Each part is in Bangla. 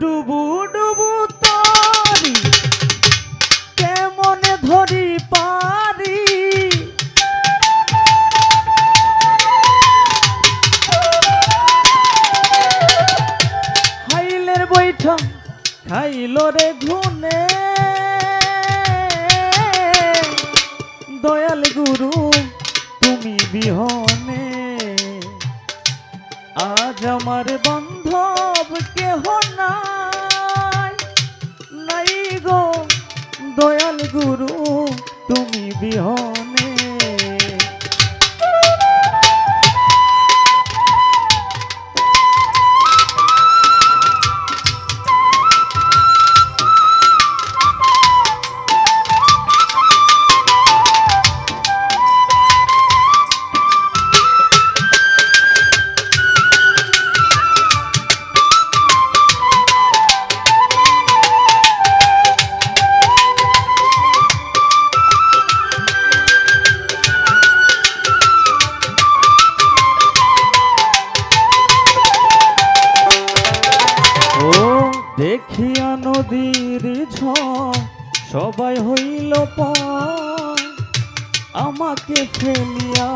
ডুবু ডুবু তরি কেমনে ধরি পারি, হাইলের বৈঠা খাইল রে ঘুনে, দয়াল গুরু তুমি বিহনে আজ আমার বান্ধব কেহ নাই, নাই গো দয়াল গুরু তুমি বিহনে। দেখিয়া নদীর ঝড় সবাই হইল পার, আমাকে ফেলিয়া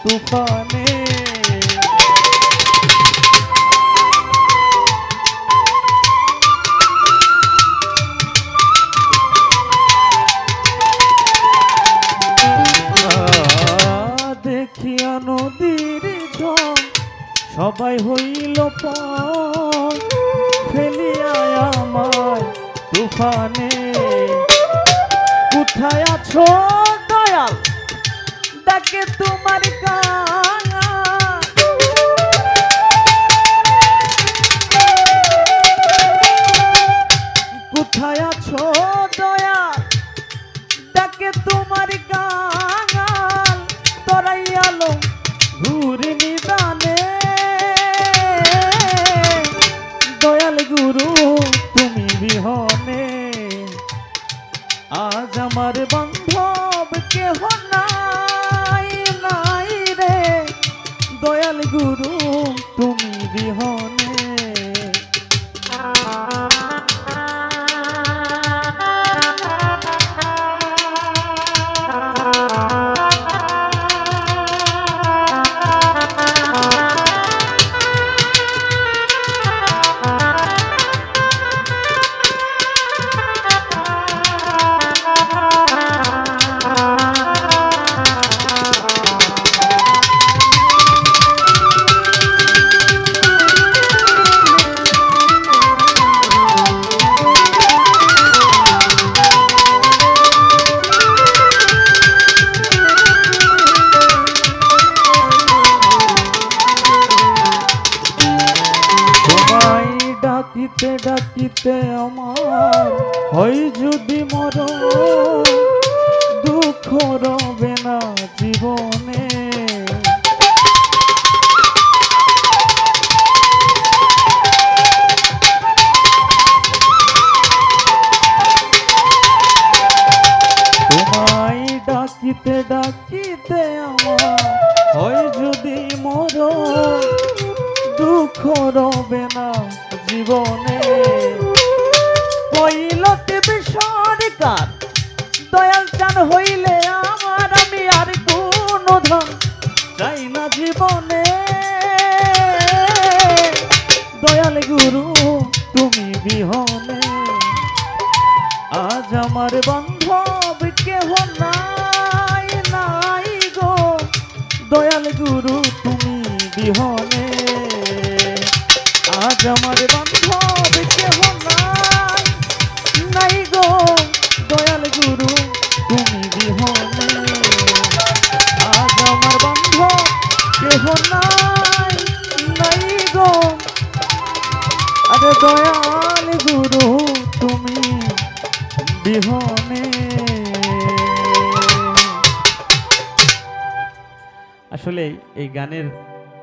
তুফানে, দেখিয়া নদীর ঝড় সবাই হইল পার, ফেলিয়া আমায় তুফানে। কোথায় আছো দয়াল ডাকে তোমার কাঙা, কোথায় আছো দয়াল ডাকে তোমার কাঙাল, তরাই আলো ঘুরি নিদানে, দয়াল গুরু তুমি বিহনে আজ আমার বান্ধব কেহ নাই, নাই রে দয়াল গুরু তুমি বিহনে। ডাকিতে ডাকিতে আমার হয় যদি মরণ, দুঃখ রবে না জীবনে, তোমায় ডাকিতে ডাকিতে আমার হয় যদি মরণ, দুঃখ রবে না জীবনে। কইলতে সরকার দয়াল চান হইলে আমার, আমি আর কোন ধন চাই না জীবনে, দয়াল গুরু তুমি বিহনে আজ আমার বান্ধব কেহ নাই, নাই গো দয়াল গুরু তুমি বিহনে আজ আমার বান্ধব কেহ নাই, নাই গো দয়াল গুরু তুমি বিহনে আজ আমার বান্ধব কেহ নাই, নাই গো আরে দয়াল গুরু তুমি বিহনে। আসলে এই গানের